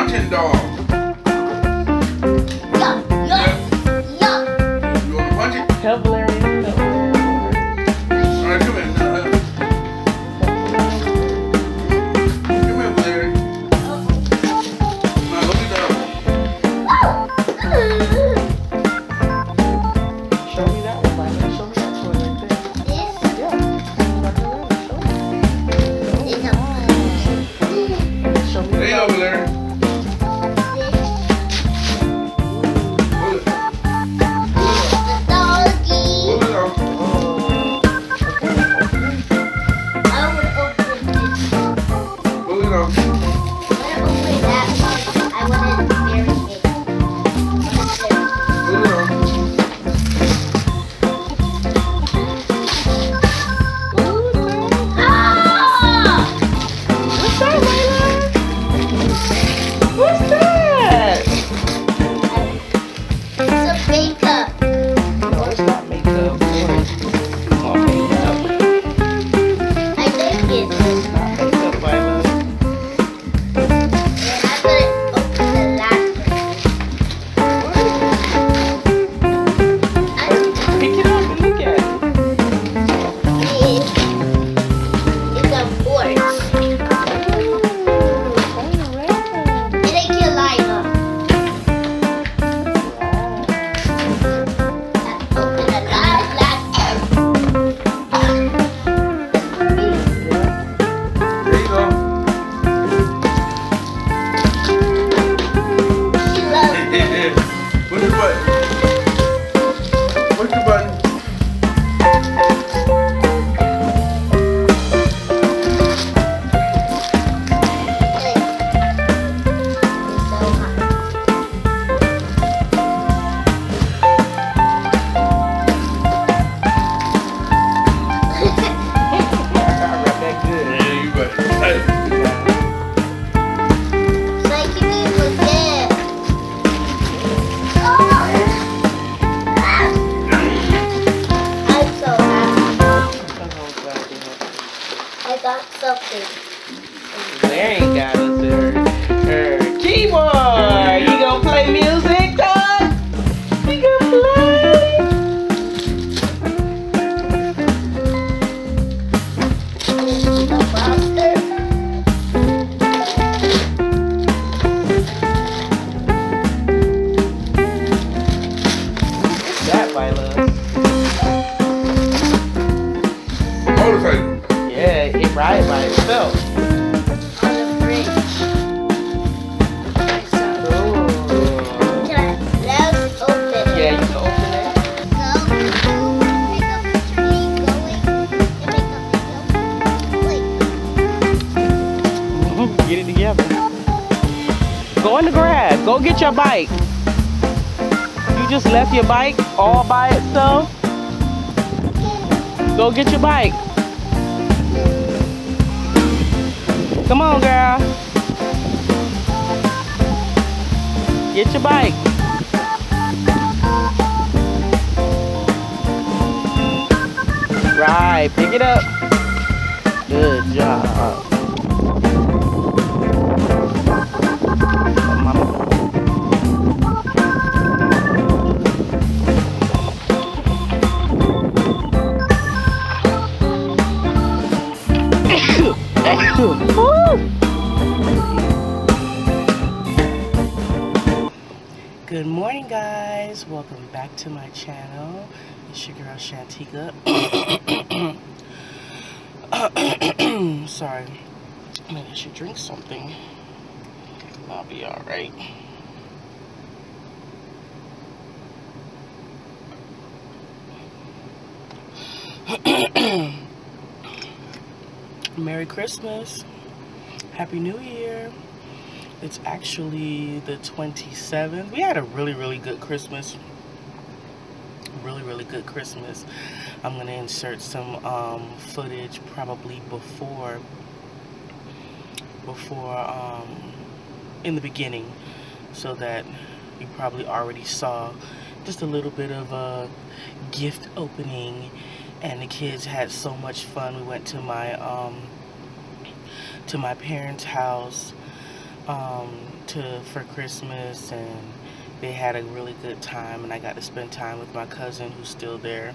punching dog. Yuck, yuck, yuck. You want to punch it? Help Larry. Help Larry. All right, come here. Come here, Larry. Now, look it up. Show me that one, Mike. Show me that toy right there. This Yeah. is a Show me There you that. go, Larry. Pull it. doggy. Pull it off. I would open this. Pull it off. I would open that one. I wouldn't bury it. Pull it off. Ah! What's that, Layla? What's that? It's a makeup. No, it's not makeup. Come on, makeup. I think it's. It's not makeup, Layla. And I'm gonna open the last one. Pick it up and look at it. It's a horse. It ain't Carolina. Open the last There you go. She loves it. Push the button. Push the button. It's so hot. I read that good. Yeah, you better. Hey. It's like you need to forget. I'm so happy. I got something. Larry got us her keyboard. You gonna play music, Todd? You gonna play? It's the monster. What's that, Viola? Motorcycle. Yeah, it rides by itself. On the bridge. Ooh. Let's open it. Yeah, you can open it. Take a picture of me going and make a video. Wait. Get it together. Go in the garage. Go get your bike. You just left your bike all by itself. Go get your bike. Come on, girl. Get your bike. Right, pick it up. Good job. Mama. Good morning, guys. Welcome back to my channel. It's your girl Shantika. Sorry. Maybe I should drink something. I'll be alright. Merry Christmas. Happy New Year. It's actually the 27th. We had a really good Christmas. Really good Christmas. I'm going to insert some footage probably before in the beginning, so that you probably already saw just a little bit of a gift opening, and the kids had so much fun. We went to my parents' house for Christmas, and they had a really good time, and I got to spend time with my cousin who's still there,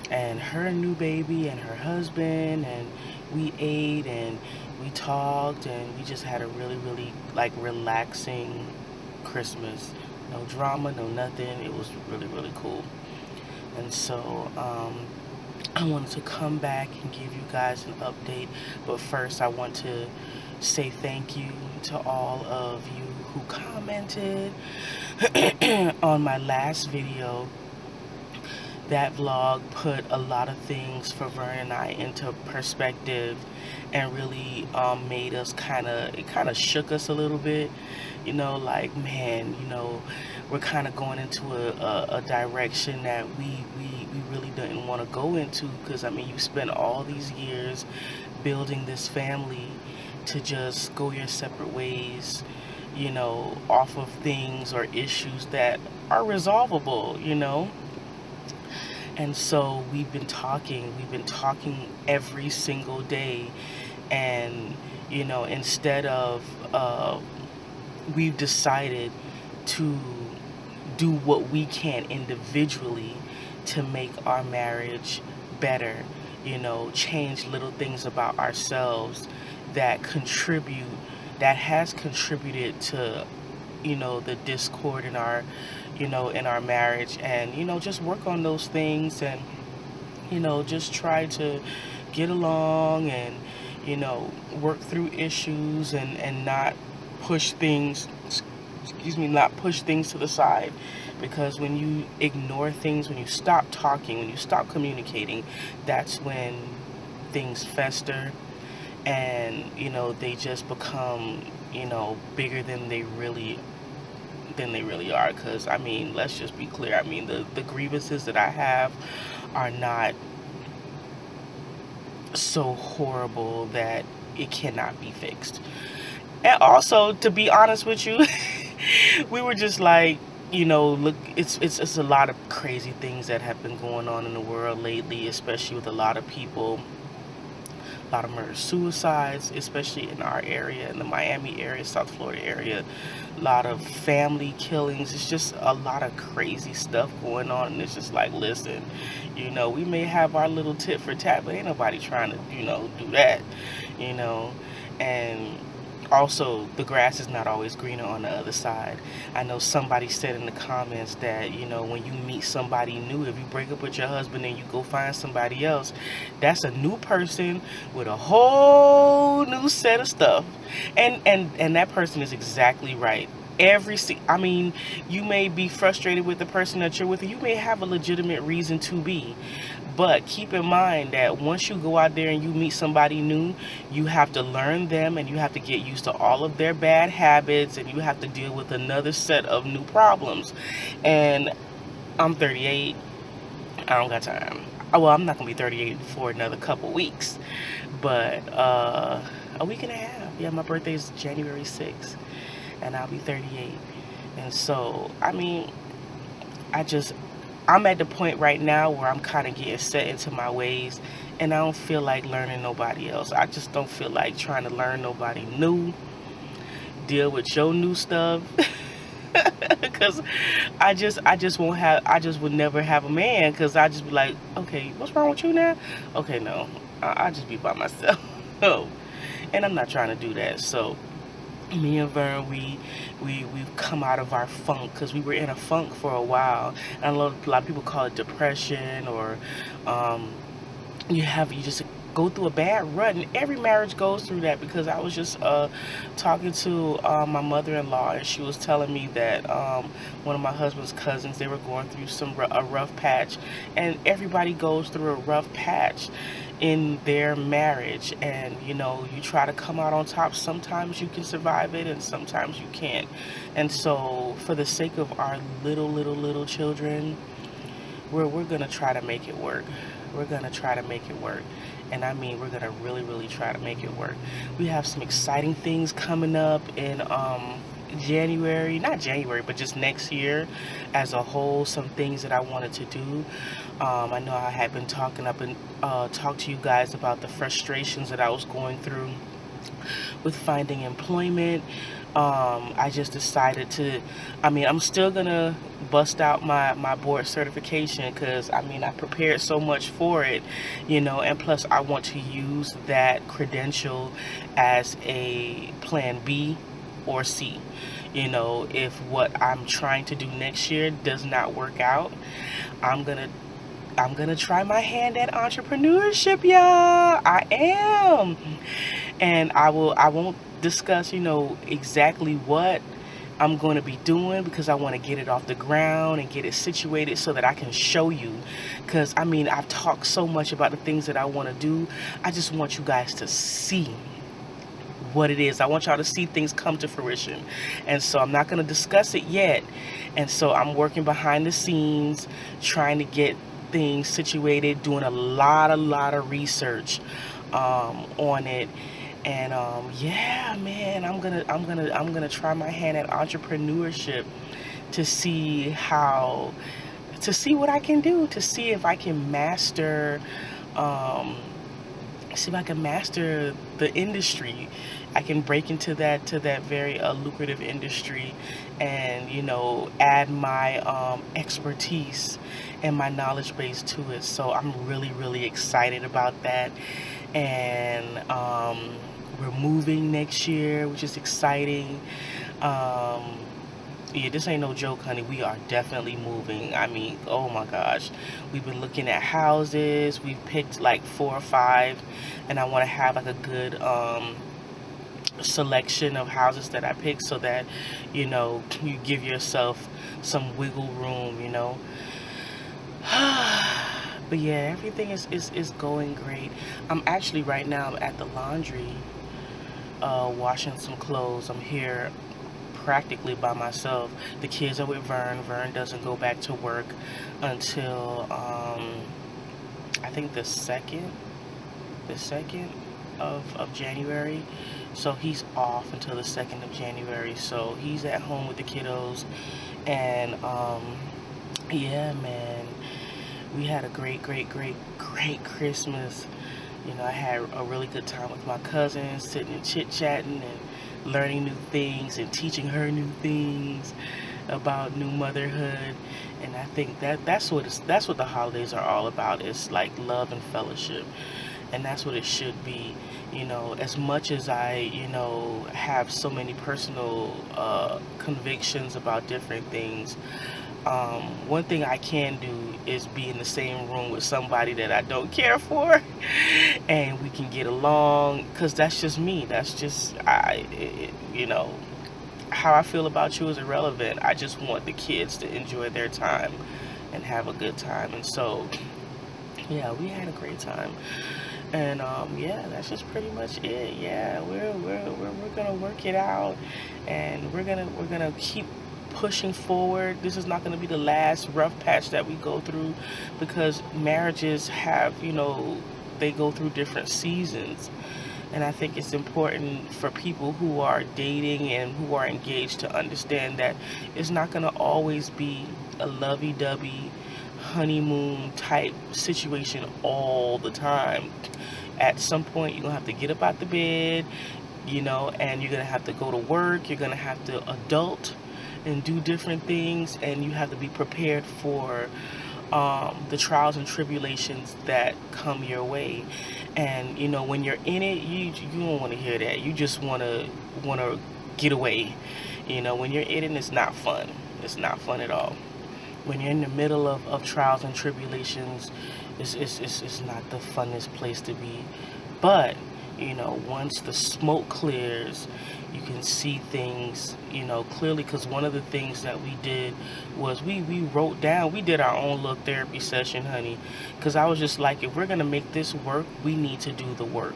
and her new baby and her husband, and we ate and we talked, and we just had a really, really like relaxing Christmas. No drama, no nothing. It was really, really cool. And so I wanted to come back and give you guys an update, but first I want to say thank you to all of you who commented on my last video. That vlog put a lot of things for Vern and I into perspective, and really made us it kind of shook us a little bit, you know, like, man, you know, we're kind of going into a direction that we really didn't want to go into, because I mean, you spent all these years building this family to just go your separate ways, you know, off of things or issues that are resolvable, you know. And so we've been talking every single day, and you know, instead of we've decided to do what we can individually to make our marriage better, you know, change little things about ourselves that has contributed to, you know, the discord in our, you know, in our marriage, and you know, just work on those things, and you know, just try to get along, and you know, work through issues, and not push things, not push things to the side, because when you ignore things, when you stop talking, when you stop communicating, that's when things fester, and you know, they just become, you know, bigger than they really are. Because I mean, let's just be clear, I mean, the grievances that I have are not so horrible that it cannot be fixed. And also, to be honest with you, we were just like, you know, look, it's a lot of crazy things that have been going on in the world lately, especially with a lot of people, a lot of murder suicides, especially in our area, in the Miami area, South Florida area, a lot of family killings. It's just a lot of crazy stuff going on, and it's just like, listen, you know, we may have our little tit for tat, but ain't nobody trying to, you know, do that, you know. And also, the grass is not always greener on the other side. I know somebody said in the comments that, you know, when you meet somebody new, if you break up with your husband and you go find somebody else, that's a new person with a whole new set of stuff. And that person is exactly right. I mean, you may be frustrated with the person that you're with, and you may have a legitimate reason to be. But keep in mind that once you go out there and you meet somebody new, you have to learn them, and you have to get used to all of their bad habits, and you have to deal with another set of new problems. And I'm 38. I don't got time. Well, I'm not going to be 38 for another couple weeks. But a week and a half. Yeah, my birthday is January 6th. And I'll be 38. And so, I mean, I'm at the point right now where I'm kind of getting set into my ways, and I don't feel like learning nobody else. I just don't feel like trying to learn nobody new, deal with your new stuff, because I just would never have a man, because I just be like, okay, what's wrong with you now? Okay, no, I'll just be by myself. And I'm not trying to do that. So me and Vern, we've come out of our funk, because we were in a funk for a while. And a lot of people call it depression, or you just go through a bad rut, and every marriage goes through that. Because I was just talking to my mother-in-law, and she was telling me that one of my husband's cousins, they were going through a rough patch, and everybody goes through a rough patch in their marriage. And you know, you try to come out on top. Sometimes you can survive it, and sometimes you can't. And so, for the sake of our little children, we're gonna try to make it work. We're gonna try to make it work. And I mean, we're gonna really try to make it work. We have some exciting things coming up in January, not January, but just next year as a whole. Some things that I wanted to do. I know I had been talked to you guys about the frustrations that I was going through with finding employment. I just decided to, I'm still gonna bust out my board certification because I prepared so much for it, and plus I want to use that credential as a plan B or C. If what I'm trying to do next year does not work out, I'm gonna try my hand at entrepreneurship, y'all. I am. And I won't discuss, exactly what I'm going to be doing because I want to get it off the ground and get it situated so that I can show you. Because I've talked so much about the things that I want to do. I just want you guys to see what it is. I want y'all to see things come to fruition. And so I'm not going to discuss it yet. And so I'm working behind the scenes, trying to get things situated, doing a lot of research on it. And yeah, man, I'm gonna try my hand at entrepreneurship to see what I can do, to see if I can master the industry. I can break into that very lucrative industry, and add my expertise and my knowledge base to it. So I'm really excited about that. And we're moving next year, which is exciting. Yeah, this ain't no joke, honey. We are definitely moving. Oh my gosh. We've been looking at houses. We've picked like 4 or 5, and I want to have like a good selection of houses that I pick so that, you give yourself some wiggle room, But yeah, everything is going great. I'm actually right now at the laundry washing some clothes. I'm here practically by myself. The kids are with Vern. Vern doesn't go back to work until I think the second of January. So he's off until the 2nd of January. So he's at home with the kiddos. And yeah, man, we had a great Christmas. I had a really good time with my cousins, sitting and chit-chatting and learning new things and teaching her new things about new motherhood. And I think that's what the holidays are all about. It's like love and fellowship. And that's what it should be. As much as I, have so many personal convictions about different things, one thing I can do is be in the same room with somebody that I don't care for, and we can get along, because that's just me. That's just, how I feel about you is irrelevant. I just want the kids to enjoy their time and have a good time. And so, yeah, we had a great time. And yeah, that's just pretty much it. Yeah, we're gonna work it out, and we're gonna keep pushing forward. This is not gonna be the last rough patch that we go through, because marriages have, they go through different seasons. And I think it's important for people who are dating and who are engaged to understand that it's not gonna always be a lovey-dovey honeymoon type situation all the time. At some point, you're gonna have to get up out the bed, and you're gonna have to go to work. You're gonna have to adult and do different things, and you have to be prepared for the trials and tribulations that come your way. And when you're in it, you don't want to hear that. You just want to get away. When you're in it, it's not fun. It's not fun at all. When you're in the middle of trials and tribulations, it's not the funnest place to be. But once the smoke clears, you can see things clearly. Because one of the things that we did was we wrote down, we did our own little therapy session, honey, because I was just like, if we're gonna make this work, we need to do the work.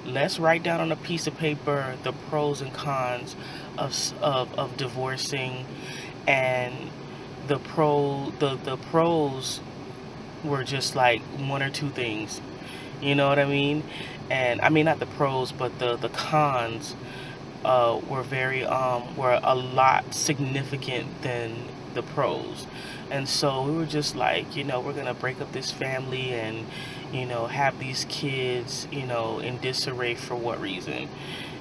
Let's write down on a piece of paper the pros and cons of divorcing. And the pros were just like 1 or 2 things, you know what I mean? And not the pros, but the cons were were a lot significant than the pros. And so we were just like, we're gonna break up this family and have these kids in disarray. For what reason?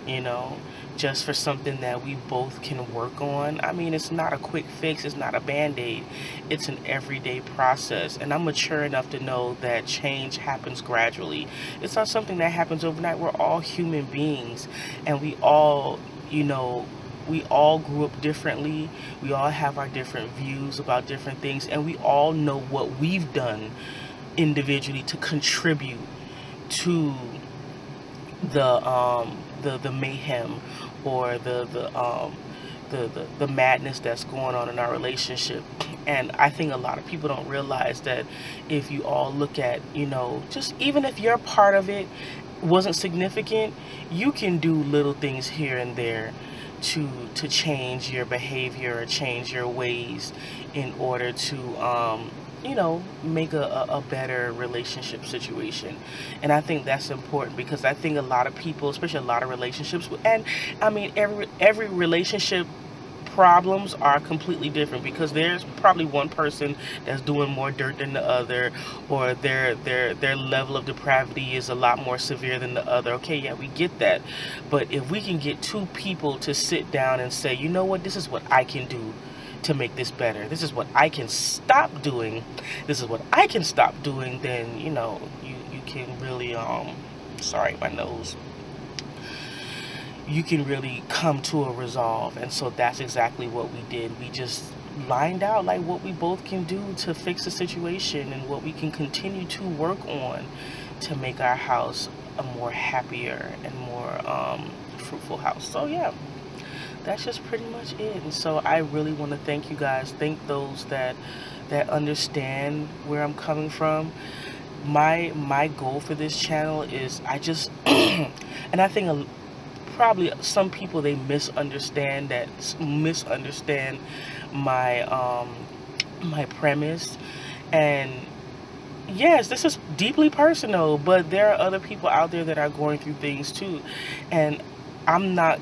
you know, just for something that we both can work on. I mean, it's not a quick fix, it's not a band-aid, it's an everyday process. And I'm mature enough to know that change happens gradually. It's not something that happens overnight. We're all human beings, and we all, you know, we all grew up differently. We all have our different views about different things, and we all know what we've done individually to contribute to the mayhem, or the madness that's going on in our relationship. And I think a lot of people don't realize that if you all look at, you know, just even if your part of it wasn't significant, you can do little things here and there to change your behavior or change your ways in order to you know, make a better relationship situation. And I think that's important, because I think a lot of people, especially a lot of relationships, and I mean every relationship problems are completely different, because there's probably one person that's doing more dirt than the other, or their level of depravity is a lot more severe than the other. Okay, yeah, we get that. But if we can get two people to sit down and say, you know what, this is what I can do to make this better, this is what I can stop doing, this is what I can stop doing, then, you know, you can really sorry, my nose, you can really come to a resolve. And so that's exactly what we did. We just lined out like what we both can do to fix the situation, and what we can continue to work on to make our house a more happier and more fruitful house. So yeah, that's just pretty much it. And so I really want to thank you guys, thank those that understand where I'm coming from. My goal for this channel is, I just and I think probably some people, they misunderstand my my premise. And yes, this is deeply personal, but there are other people out there that are going through things too. And I'm not,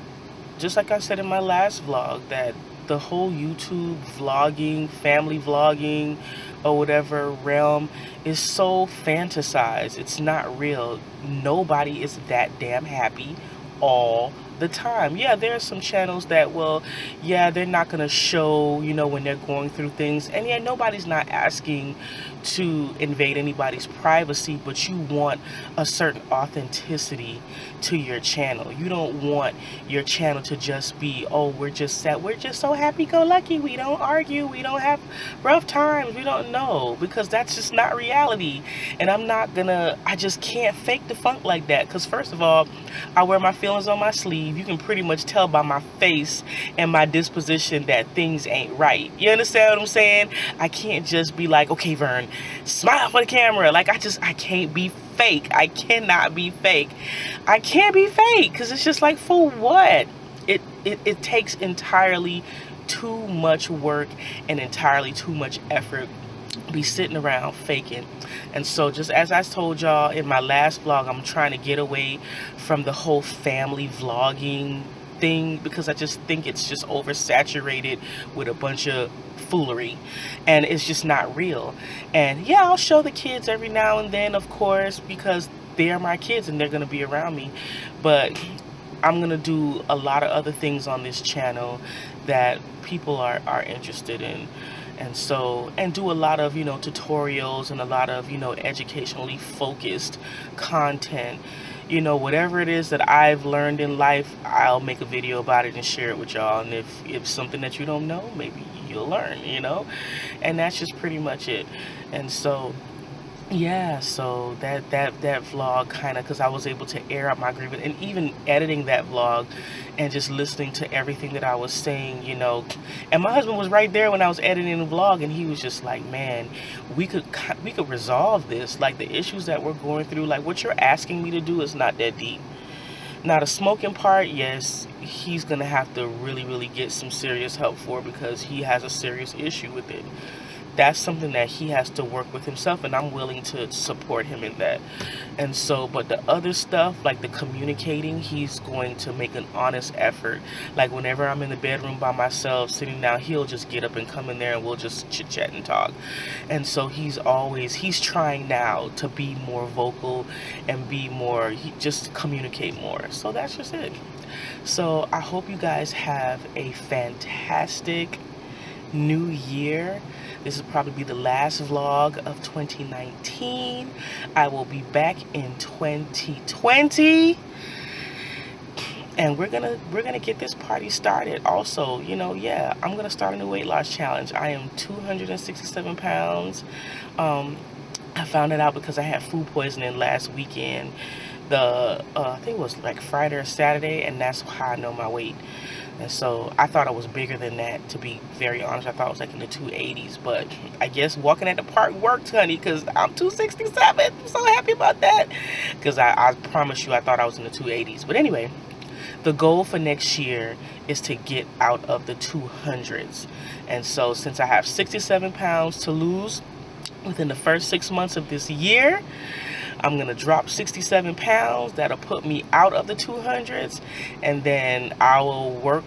just like I said in my last vlog, that the whole YouTube vlogging, family vlogging, or whatever realm is so fantasized. It's not real. Nobody is that damn happy all the time. Yeah, there are some channels that, well, yeah, they're not gonna show, you know, when they're going through things. And yeah, nobody's not asking to invade anybody's privacy, but you want a certain authenticity to your channel. You don't want your channel to just be, oh, we're just so happy-go-lucky, we don't argue, we don't have rough times, we don't know, because that's just not reality. And I just can't fake the funk like that, because first of all, I wear my feelings on my sleeve. You can pretty much tell by my face and my disposition that things ain't right. You understand what I'm saying? I can't just be like, okay, Vern, smile for the camera. Like, I can't be fake. I cannot be fake. I can't be fake, because it's just like, for what? It takes entirely too much work and entirely too much effort be sitting around faking. And so, just as I told y'all in my last vlog, I'm trying to get away from the whole family vlogging thing, because I just think it's just oversaturated with a bunch of foolery, and it's just not real. And yeah, I'll show the kids every now and then, of course, because they're my kids and they're gonna be around me. But I'm gonna do a lot of other things on this channel that people are interested in. And so, and do a lot of, you know, tutorials and a lot of, you know, educationally focused content. You know, whatever it is that I've learned in life, I'll make a video about it and share it with y'all. And if it's something that you don't know, maybe you'll learn, you know. And that's just pretty much it. And so, yeah, so that vlog kind of, because I was able to air out my grievance, and even editing that vlog and just listening to everything that I was saying, you know. And my husband was right there when I was editing the vlog, and he was just like, man, we could resolve this. Like, the issues that we're going through, like what you're asking me to do is not that deep. Now, the smoking part, yes, he's gonna have to really get some serious help for, because he has a serious issue with it. That's something that he has to work with himself, and I'm willing to support him in that. And so, but the other stuff, like the communicating, he's going to make an honest effort. Like, whenever I'm in the bedroom by myself, sitting down, he'll just get up and come in there, and we'll just chit-chat and talk. And so he's trying now to be more vocal and be more, just communicate more. So that's just it. So I hope you guys have a fantastic new year. This will probably be the last vlog of 2019. I will be back in 2020. And we're gonna get this party started. Also, you know, yeah, I'm gonna start a new weight loss challenge. I am 267 pounds. I found it out because I had food poisoning last weekend. I think it was like Friday or Saturday, and that's how I know my weight. And so I thought I was bigger than that, to be very honest. I thought I was like in the 280s, but I guess walking at the park worked, honey, because I'm 267. I'm so happy about that, because I promise you I thought I was in the 280s. But anyway, the goal for next year is to get out of the 200s. And so since I have 67 pounds to lose within the first 6 months of this year, I'm going to drop 67 pounds. That'll put me out of the 200s. And then I will work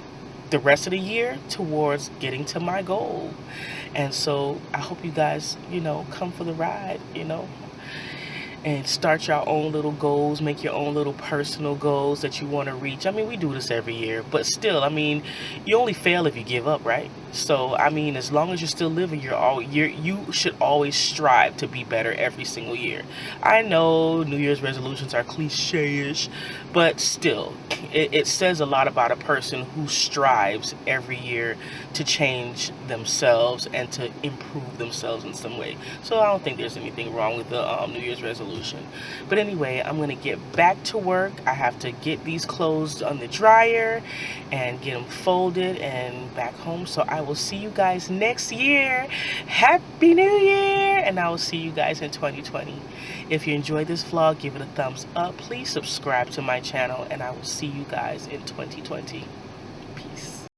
the rest of the year towards getting to my goal. And so I hope you guys, you know, come for the ride, you know, and start your own little goals, make your own little personal goals that you want to reach. I mean, we do this every year, but still, I mean, you only fail if you give up, right? So, I mean, as long as you're still living, you should always strive to be better every single year. I know New Year's resolutions are cliche-ish, but still, it says a lot about a person who strives every year to change themselves and to improve themselves in some way. So I don't think there's anything wrong with the New Year's resolution. But anyway, I'm going to get back to work. I have to get these clothes on the dryer and get them folded and back home. So I will see you guys next year. Happy New Year! And I will see you guys in 2020. If you enjoyed this vlog, give it a thumbs up. Please subscribe to my channel, and I will see you guys in 2020.